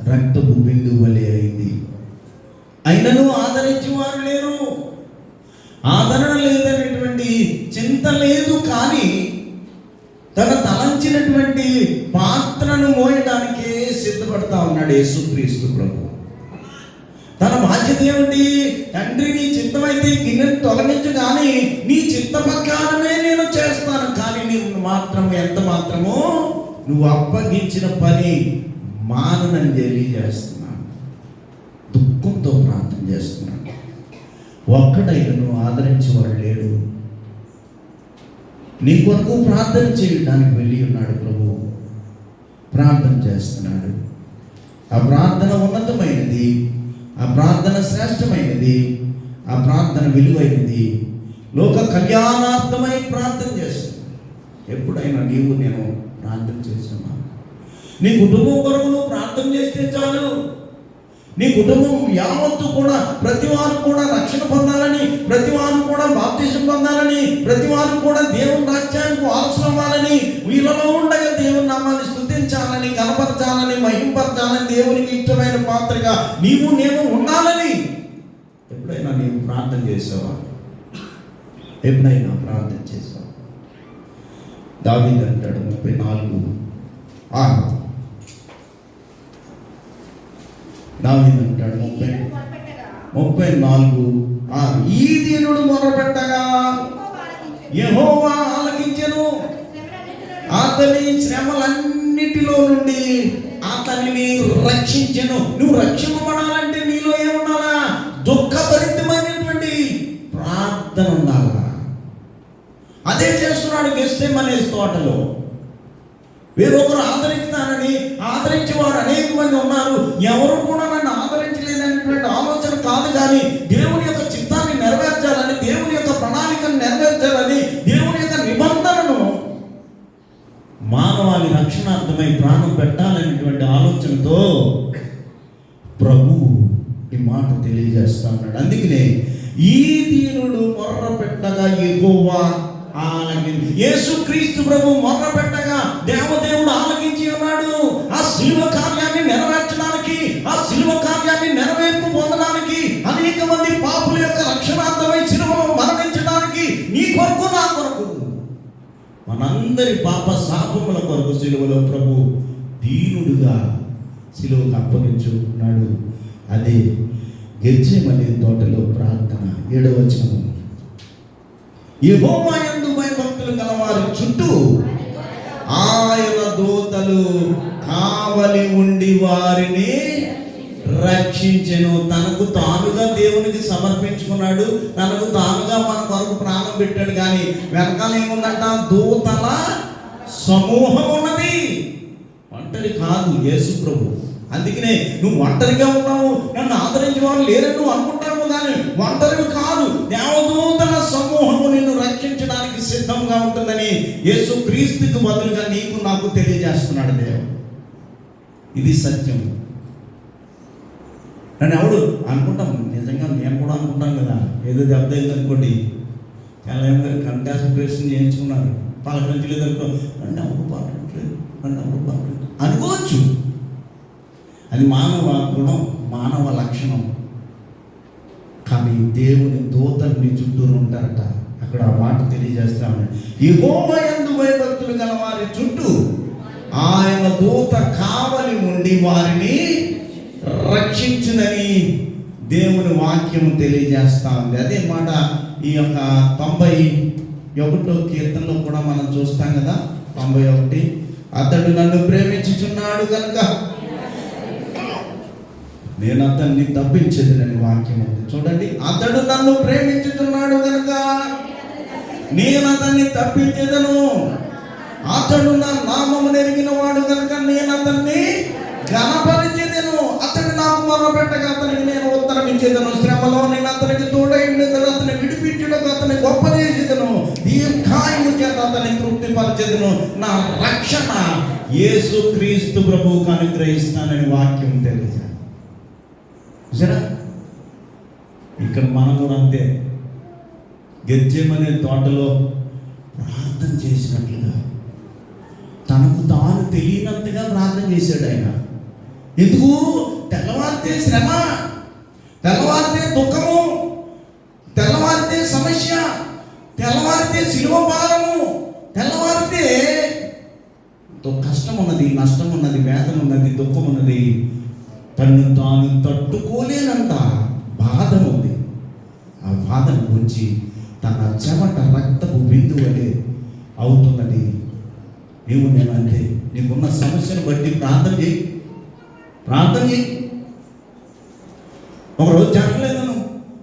రక్తపు బిందువు వలె అయింది. అయినను ఆదరించేవారు లేరు. ఆదరణ లేదనేటువంటి చింత లేదు, కానీ తన తలంచినటువంటి పాత్రను మోయడానికే సిద్ధపడతా ఉన్నాడు యేసుక్రీస్తు ప్రభు. తన బాధ్యత ఏమిటి? తండ్రి నీ చిత్తమైతే గిన్నెను తొలగించు, కానీ నీ చిత్త ప్రకారమే నేను చేస్తాను, కానీ నీవు మాత్రం ఎంత మాత్రమో నువ్వు అప్పగించిన పని మాననని తెలియజేస్తున్నాను. దుఃఖంతో ప్రార్థన చేస్తున్నాను. ఒక్కడైనా ఆదరించేవాడు లేడు. నీ కొరకు ప్రార్థన చేయడానికి వెళ్ళి ఉన్నాడు ప్రభు. ప్రార్థన చేస్తున్నాడు. ఆ ప్రార్థన ఉన్నతమైనది, ఆ ప్రార్థన శ్రేష్టమైనది, ఆ ప్రార్థన విలువైనది. లోక కళ్యాణార్థమై ప్రార్థన చేస్తున్నాడు. ఎప్పుడైనా నీవు నేను ప్రార్థన చేస్తున్నా? నీ కుటుంబం కొరకు నువ్వు ప్రార్థన చేస్తే చాలు. నీ కుటుంబం యావత్తు కూడా ప్రతి వారు కూడా రక్షణ పొందాలని, ప్రతి వారు కూడా బాప్తిజం పొందాలని, ప్రతి వారు కూడా దేవుని రాజ్యానికి వారసులు అవ్వాలని, వీళ్ళలో ఉండగా దేవుని నామాన్ని స్తుతించాలని, కనపరచాలని, మహింపరచాలని, దేవునికి ఇష్టమైన పాత్రగా నీవు నేను ఉండాలని ఎప్పుడైనా నీవు ప్రార్థన చేసావా? ఎప్పుడైనా ప్రార్థన చేసావా? దావీదు అంటాడు 34:6. దావీదు అంటాడు 34:6, ఈ దీనుడు మొరపెట్టగా యెహోవా ఆలకించెను, అతని శ్రమలన్నిటిలో నుండి అతనిని రక్షించెను. నువ్వు రక్షింపబడాలంటే నీలో ఏముండాలా? దుఃఖభరితమైనటువంటి ప్రార్థన ఉండాలా. అదే చేస్తున్నాడు గెత్సేమనే తోటలో. వేరొకరు ఆదరించేవారు అనేక మంది ఉన్నారు. ఎవరు కూడా నన్ను ఆదరించలేదనేటువంటి ఆలోచన కాదు, కానీ దేవుని యొక్క చిత్తాన్ని నెరవేర్చాలని, దేవుని యొక్క ప్రణాళికను నెరవేర్చాలని, దేవుని యొక్క నిబంధనను మానవాళి రక్షణార్థమై ప్రాణం పెట్టాలనేటువంటి ఆలోచనతో ప్రభువు ఈ మాట తెలియజేస్తా ఉన్నాడు. అందుకనే ఈ దీనుడు మొర్ర పెట్టగా యెహోవా ఆలకించి, యేసుక్రీస్తు ప్రభు మొర్ర పెట్టగా దేవదేవుడు ఆలకించి ఉన్నాడు. ఆ శిలువ కార్యాన్ని నెరవేర్చడానికి, ఆ శిలువ కార్యాన్ని నెరవేర్పు పొందడానికి, అనేక మంది పాపుల యొక్క రక్షణార్థమై శిలువలో మరణించడానికి, నీ కొరకు నా కొరకు, మనందరి పాప శాపముల కొరకు శిలువలో ప్రభు దీనుడుగా శిలువకు అప్పగించుకున్నాడు. అదే గెత్సేమనే తోటలో ప్రార్థన 7వ వచనం. యెహోవా యందు భయభక్తులు గలవారి చుట్టూ ఆయన దూతలు కావలి ఉండి వారిని రక్షించెను. తనకు తానుగా దేవునికి సమర్పించుకున్నాడు, తనకు తానుగా మన కొరకు ప్రాణం పెట్టాడు. కానీ వెనకాల ఏముందంట? దూతల సమూహం ఉన్నది. ఒంటరి కాదు యేసు ప్రభు. అందుకనే నువ్వు ఒంటరిగా ఉన్నావు, నన్ను ఆదరించే వాళ్ళు లేరని నువ్వు అనుకుంటావు, కానీ ఒంటరివి కాదు. దేవదూతల సమూహము నిన్ను రక్షించడానికి సిద్ధంగా ఉంటుందని యేసు క్రీస్తుకు బదులుగా నీకు నాకు తెలియజేస్తున్నాడు దేవుడు. ఇది సత్యం. నన్ను ఎవడు అనుకుంటాం, నిజంగా నేను కూడా అనుకుంటాను కదా, ఏదో దెబ్బతైంది అనుకోండి, చాలా గారు కంటాస్పిరేషన్ చేయించుకున్నారు, పలకరించలేదు అనుకో, నన్ను ఎవరు పలకరించలేదు, నన్ను ఎవరు పలకరించలేదు అనుకోవచ్చు. అది మానవ గుణం, మానవ లక్షణం. కానీ దేవుని దూతలు నీ చుట్టూరు ఉంటారట. అక్కడ ఆ మాట తెలియజేస్తా ఉన్నాడు. యెహోవా యందు భయభక్తులు గల వారి చుట్టూ ఆయన దూత కావలి ఉండి వారిని రక్షించునని దేవుని వాక్యం తెలియజేస్తా ఉంది. అదే మాట ఈ యొక్క 91వ కీర్తనలో కూడా మనం చూస్తాం కదా. 91, అతడు నన్ను ప్రేమించుచున్నాడు కనుక నేను అతన్ని తప్పించేదనని వాక్యం ఉంది. చూడండి, అతడు నన్ను ప్రేమించుతున్నాడు కనుక నేను అతన్ని తప్పించేదను. అతడు నా నామము నెరిగిన వాడు కనుక నేను అతన్ని ఘనపరిచేదను. అతడు నాకు మొరపెట్టగా అతనికి నేను ఉత్తరం ఇచ్చేదను. శ్రమలో నేను అతనికి తోడై ఉండేదను. అతని విడిపించుటకు అతని గొప్ప చేసేదను. దీర్ఘాయువు చేత అతన్ని తృప్తిపరిచేదను. నా రక్షణ యేసు క్రీస్తు ప్రభువుకు అనుగ్రహిస్తానని వాక్యం తెలియజేస్తాను. సరే, ఇక్కడ మనం కూడా అంతే. గెత్సేమనే తోటలో ప్రార్థన చేసినట్లుగా తనకు తాను తెలియనంతగా ప్రార్థన చేశాడు ఆయన. ఎందుకు? తెల్లవారితే శ్రమ, తెల్లవారితే దుఃఖము, తెల్లవారితే సమస్య, తెల్లవారితే శిలువ భారము, తెల్లవారితే కష్టం ఉన్నది, నష్టం ఉన్నది, వేదన ఉన్నది, దుఃఖం ఉన్నది. తను తాను తట్టుకోలేనంత బాధ ఉంది. ఆ బాధను గురించి తన చెమట రక్తపు బిందువలే అవుతున్నది. నీవు నేనంటే నీకున్న సమస్యను బట్టి ప్రార్థన చేయి, ప్రార్థన చేయి. ఒకరోజు జరగలేదను,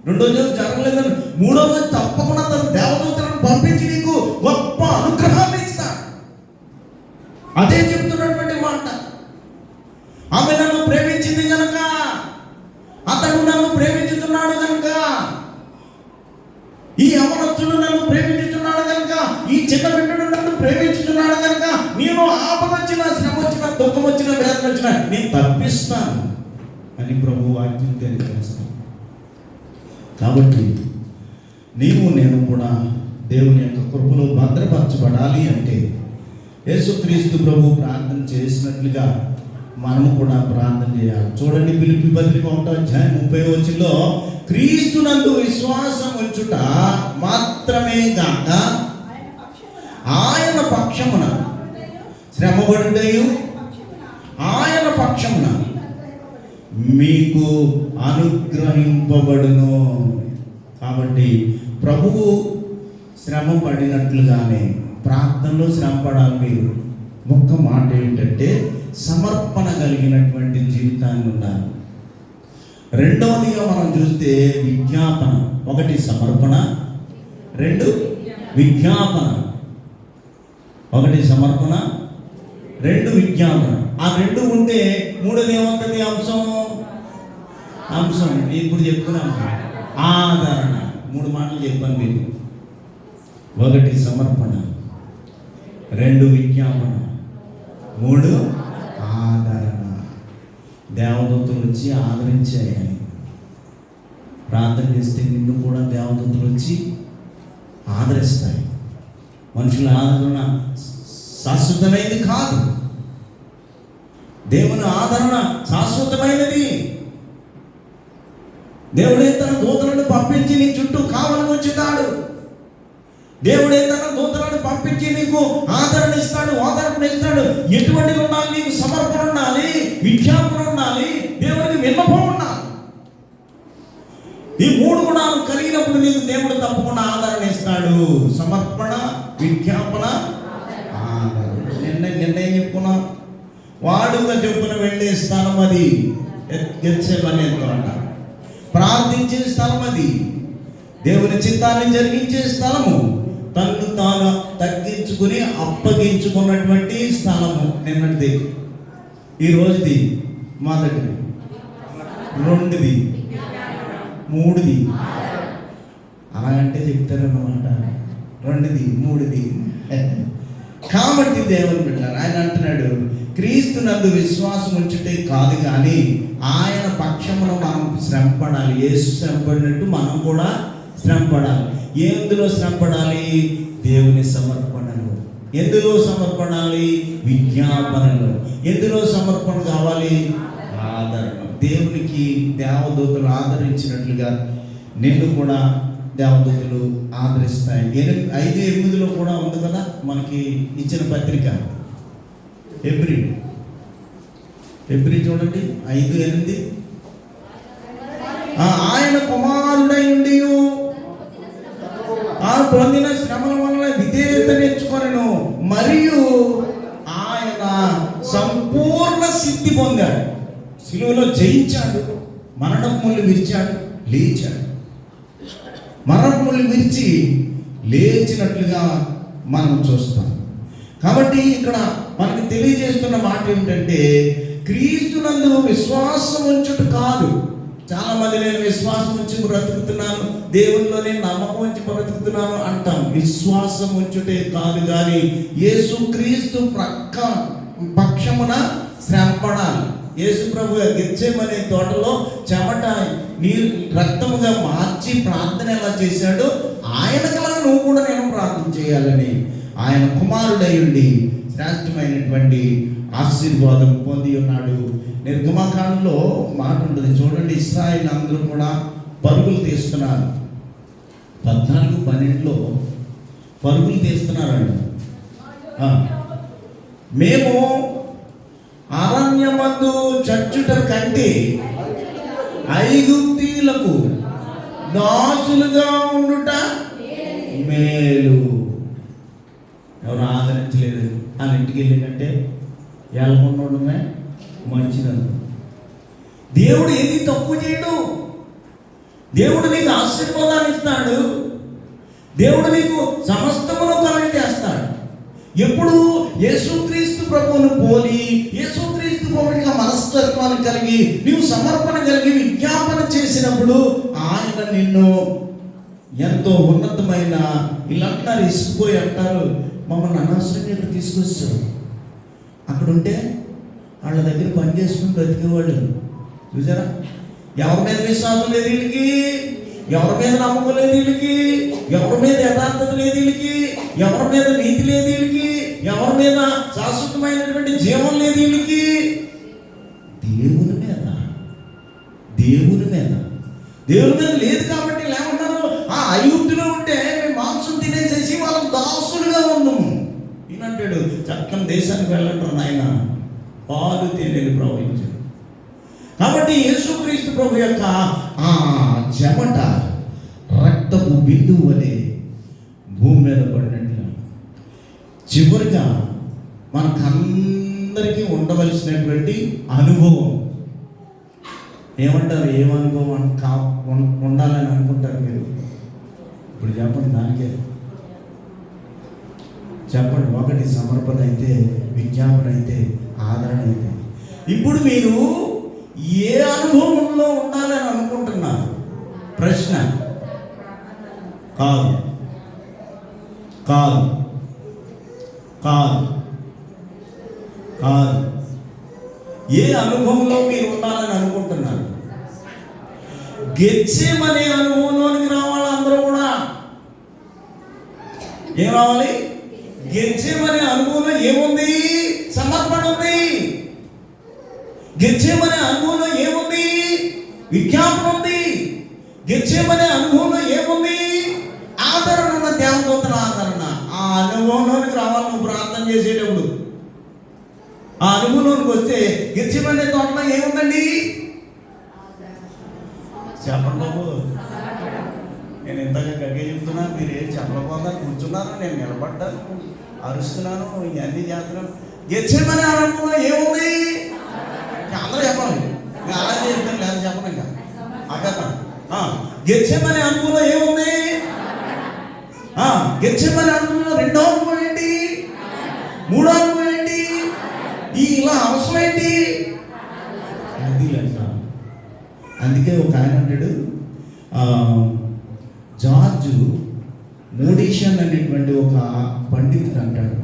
2వ రోజు జరగలేదను, 3వ రోజు తప్పకుండా తన దేవదూతలను పంపించి నీకు గొప్ప అనుగ్రహాన్ని ఇస్తా. అదే చెప్తున్నటువంటి మాట. ఆమె నన్ను ప్రేమించింది కనుక, అతడు నన్ను ప్రేమించుతున్నాడు కనుక, ఈ యవనస్తుడు నన్ను ప్రేమించుతున్నాడు కనుక, ఈ చిన్న బిడ్డడు నన్ను ప్రేమించుతున్నాడు కనుక, నేను ఆపద వచ్చినా, శ్రమ వచ్చినా, దుఃఖం వచ్చినా, వేదన వచ్చినా నేను తప్పిస్తాను అని ప్రభు వాక్యం తెలియజేస్తాను. కాబట్టి నీవు నేను కూడా దేవుని యొక్క కృపలో భద్రపరచబడాలి అంటే యేసుక్రీస్తు ప్రభు ప్రార్థన చేసినట్లుగా మనము కూడా ప్రార్థన చేయాలి. చూడండి, ఫిలిప్పీ పత్రిక 1వ అధ్యాయం 30వ వచనంలో క్రీస్తునందు విశ్వాసం ఉంచుట మాత్రమే కాక ఆయన పక్షమున శ్రమపడుటయు ఆయన పక్షమున మీకు అనుగ్రహింపబడును. కాబట్టి ప్రభువు శ్రమ పడినట్లుగానే ప్రార్థనలో శ్రమ పడాలి. మీరు ఒక్క మాట ఏంటంటే సమర్పణ కలిగినటువంటి జీవితాన్ని ఉండాలి. రెండవదిగా మనం చూస్తే విజ్ఞాపన. 1 సమర్పణ, 2 విజ్ఞాపన. 1 సమర్పణ, రెండు విజ్ఞాపన. ఆ రెండు ఉంటే మూడోది ఏముంటుంది? అంశం ఇప్పుడు చెప్పుకున్నాం, ఆదరణ. 3 మాటలు చెప్పాను మీకు. 1 సమర్పణ, 2 విజ్ఞాపన, 3 ఆదరణ. దేవదూతలు వచ్చి ఆదరించాయి. ప్రార్థన చేస్తే నిన్ను కూడా దేవదూతలు వచ్చి ఆదరిస్తాయి. మనుషుల ఆదరణ శాశ్వతమైనది కాదు, దేవుని ఆదరణ శాశ్వతమైనది. దేవుడే తన దూతలను పంపించి నీ చుట్టూ కావలి ఉంచుతాడు. దేవుడే తన దూతలను పంపించి నీకు ఆదరణ ఇస్తాడు, ఓదార్పును ఇస్తాడు. ఎటువంటి ఉండాలి? నీకు సమర్పణ ఉండాలి, విజ్ఞాపన ఉండాలి, దేవుడికి విన్నపం ఉండాలి. ఈ 3 గుణాలు కలిగినప్పుడు నీకు దేవుడు తప్పకుండా ఆదరణ ఇస్తాడు. సమర్పణ, విజ్ఞాపన, ఆదరణ. నిన్న ఏం చెప్పుకున్నాం? వాడుక చెప్పున వెళ్ళే స్థలం అది గెత్సేమనే తోట. ప్రార్థించే స్థలం అది, దేవుని చిత్తాన్ని జరిగించే స్థలము, తన్ను తాను తగ్గించుకుని అప్పగించుకున్నటువంటి స్థలము. నిన్నటిది, ఈ రోజుది, మొదటిది, 2ది, 3ది. అలాగంటే చెప్తారన్నమాట. 2ది, 3ది. కాబట్టి దేవుని బిడ్డలారా, ఆయన అంటున్నాడు, క్రీస్తునందు విశ్వాసం ఉంచుటే కాదు కానీ ఆయన పక్షమున మనం శ్రమపడాలి. యేసు శ్రమపడినట్టు మనం కూడా శ్రమపడాలి. ఎందులో శ్రమపడాలి? దేవుని సమర్పణలో. ఎందులో సమర్పడాలి? విజ్ఞాపనలో. ఎందులో సమర్పణ కావాలి? ఆదరణ. దేవునికి దేవదూతలు ఆదరించినట్లుగా నిన్ను కూడా దేవదూతలు ఆదరిస్తాయి. 5:8 కూడా ఉంది కదా మనకి ఇచ్చిన పత్రిక. ఎబ్రి చూడండి, 5:8. ఆయన కుమారుడై ఉండి ఆ పొందిన శ్రమల వలన విధేయత నేర్చుకొనెను, మరియు ఆయన సంపూర్ణ సిద్ధి పొందాడు. శిలువలో జయించాడు, మరణములు విరిచాడు, లేచాడు. మరణములు విరిచి లేచినట్లుగా మనం చూస్తాం. కాబట్టి ఇక్కడ మనకి తెలియజేస్తున్న మాట ఏమిటంటే, క్రీస్తునందు విశ్వాసం ఉంచుట కాదు. చాలా మంది నేను విశ్వాసం ఉంచి బ్రతుకుతున్నాను, దేవునిలో నేను నమ్మకం ఉంచి బ్రతుకుతున్నాను అంటాం. విశ్వాసం ఉంచుటే కాదు కానీ యేసు క్రీస్తు పక్షమున శ్రమపడాలి. యేసు ప్రభు గెత్సేమనే తోటలో చెమట నీరు రక్తముగా మార్చి ప్రార్థన ఎలా చేశాడో ఆయనకలా నువ్వు కూడా నేను ప్రార్థన చేయాలని ఆయన కుమారుడై ఉండి శ్రేష్టమైనటువంటి ఆశీర్వాదం పొంది ఉన్నాడు. నిర్గమకాండంలో మాట ఉంటుంది చూడండి, ఇశ్రాయేలు అందరూ కూడా పరుగులు తీస్తున్నారు. 14:12 పరుగులు తీస్తున్నారండి. మేము అరణ్యమందు చచ్చుట కంటే ఐగుప్తీయులకు దాసులుగా ఉండుట మేలు. ఎవరు ఆదరించలేదు, వాళ్ళ ఇంటికి వెళ్ళిందంటే ఎలాగొండ ఉండమే మంచిదను. దేవుడు ఏది తప్పు చేయడు. దేవుడు నీకు ఆశీర్వాదాన్ని ఇస్తాడు. దేవుడు నీకు సమస్తమును కలుగజేస్తాడు. ఎప్పుడు యేసుక్రీస్తు ప్రభువును పోలి, యేసుక్రీస్తు ప్రభువుగా మనస్తత్వాన్ని కలిగి నీవు సమర్పణ కలిగి విజ్ఞాపన చేసినప్పుడు ఆయన నిన్ను ఎంతో ఉన్నతమైన, ఇలా అంటారు, ఇసుకుపోయి అంటారు, మమ్మల్ని అనవసరంగా ఇక్కడ తీసుకొచ్చారు. అక్కడ ఉంటే వాళ్ళ దగ్గర పని చేసుకుని బ్రతికేవాళ్ళు. చూసారా? ఎవరి మీద విశ్వాసం లేదు వీళ్ళకి, ఎవరి మీద నమ్మకం లేదు వీళ్ళకి, ఎవరి మీద యథార్థత లేదు వీళ్ళకి, ఎవరి మీద నీతి లేదు వీళ్ళకి, ఎవరి మీద శాశ్వతమైనటువంటి జీవం లేదు వీళ్ళకి. దేవుని మీద దేవుని మీద లేదు. కాబట్టి లేకున్నారు ఆ ఐగుప్తులో ఉంటే మేము మాంసం తినేసేసి వాళ్ళకి దాసులుగా ఉన్నాము. ఈయనంటాడు, చక్కని దేశానికి వెళ్ళంటారు నాయన, పాలు తేనెలు ప్రవహించాడు. కాబట్టి యేసుక్రీస్తు ప్రభు యొక్క ఆ చెమట రక్తపు బిందువు అనే భూమి మీద పడినట్లుగా చివరిగా మనకందరికీ ఉండవలసినటువంటి అనుభవం ఏమంటారు? ఏమనుభవం ఉండాలని అనుకుంటారు మీరు? ఇప్పుడు చెప్పండి. దానికే చెప్పండి. ఒకటి సమర్పణ అయితే, విజ్ఞాపన అయితే, ఆదరణ అయితే. ఇప్పుడు మీరు ఏ అనుభవంలో ఉండాలని అనుకుంటున్నారు? ప్రశ్న. కాదు కాదు కాదు కాదు. ఏ అనుభవంలో మీరు ఉండాలని అనుకుంటున్నారు? గెత్సేమనే అనుభవంలోనికి రావాలి అందరూ కూడా. ఏం రావాలి? గెత్సేమనే అనుభవంలో ఏముంది? సమర్పణ ఉంది. గెత్సేమనే అనుభవంలో ఏముంది? విజ్ఞాపన ఉంది. గెత్సేమనే అనుభవంలో ఏముంది? ఆదరణ ఉన్న దేవదూతల ఆదరణ. ఆ అనుభవంలోనికి రావాలి నువ్వు ప్రార్థన చేసేటప్పుడు. ఆ అనుభవంలోనికి వస్తే గెత్సేమనే తోటలో ఏముందండి? చెప్పండి బాబు. నేను ఇంతగా గట్టిగా చెప్తున్నా, మీరు ఏం చెప్పకపోతే కూర్చున్నాను, నేను నిలబడ్డాను, అరుస్తున్నాను, ఇవన్నీ చేస్తున్నాను. గెత్సేమనే అనుభవంలో ఏముంది? అందరూ చెప్పాలి. నేను అలా చెప్తాను, లేదా చెప్పను. ఇంకా అక్కడ గెత్సేమనే అనుభవంలో ఏముంది? గెత్సేమనే అనుభవంలో రెండో అనుభవం ఏంటి? మూడో అనుభవం ఏంటి? ఇలా అవసరం ఏంటి? అది అంట. అందుకే ఒక ఆయన అంటాడు, జార్జ్ మోడిషన్ అనేటువంటి ఒక పండితుడు అంటాడు,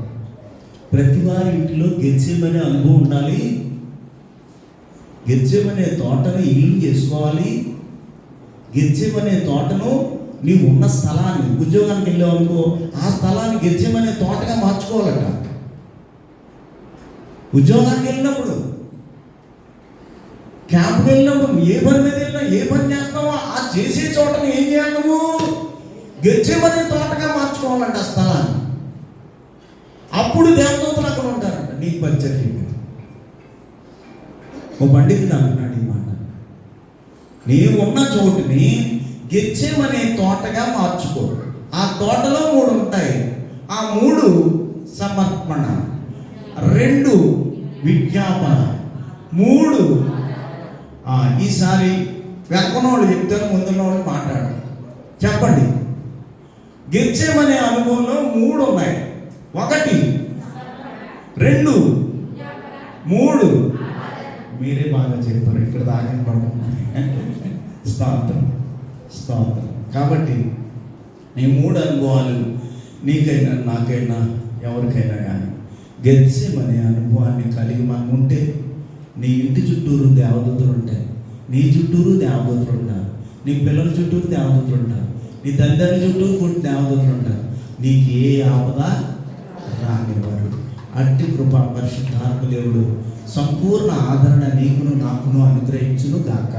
ప్రతి వారి ఇంటిలో గెత్సేమనే అనుభవం ఉండాలి, గెత్సేమనే తోటను ఇల్లు చేసుకోవాలి, గెత్సేమనే తోటను నీవు ఉన్న స్థలాన్ని, ఉద్యోగానికి వెళ్ళావు అనుకో, ఆ స్థలాన్ని గెత్సేమనే తోటగా మార్చుకోవాలట. ఉద్యోగానికి వెళ్ళినప్పుడు, క్యాంప్కి వెళ్ళినప్పుడు, ఏ పని మీద వెళ్ళినా, ఏ పని చేస్తావో ఆ చేసే చోటను ఏం చేయాలి? నువ్వు గెత్సేమనే తోటగా మార్చుకోవాలంట ఆ స్థలాన్ని. అప్పుడు దేవదూతలు అక్కడ ఉంటారంట నీకు పరిచర్య. ఓ పండితుడు అంటున్నాడు ఈ మాట, నీవు ఉన్న చోటుని గెత్సేమనే తోటగా మార్చుకో. ఆ తోటలో 3 ఉంటాయి. ఆ 3 సమర్పణ, 2 విజ్ఞాపన, 3 ఈసారి వెనకనోళ్ళు చెప్తాను, ముందున్నోళ్ళు మాట్లాడు. చెప్పండి. గెత్సేమనే అనుభవంలో 3 ఉన్నాయి. 1, 2, 3. మీరే బాగా చెప్పారు. ఇక్కడ దాకా పడుతుంది. స్తోత్రం స్తోత్రం. కాబట్టి ఈ 3 అనుభవాలు నీకైనా, నాకైనా, ఎవరికైనా కానీ గెత్సేమనే అనుభవాన్ని కలిగి మనం ఉంటే, నీ ఇంటి చుట్టూరు దేవదూతలు ఉంటాయి, నీ చుట్టూరు దేవదూతలు ఉంటారు, నీ పిల్లల చుట్టూరు దేవదూతలు ఉంటారు, నీ తల్లిదండ్రుల చుట్టూరు కూడా దేవదూతలు ఉంటారు. నీకు ఏ ఆపద రానివ్వరు. అట్టి కృప పరిశుద్ధాత్మ దేవుడు సంపూర్ణ ఆదరణ నీకును నాకును అనుగ్రహించును గాక.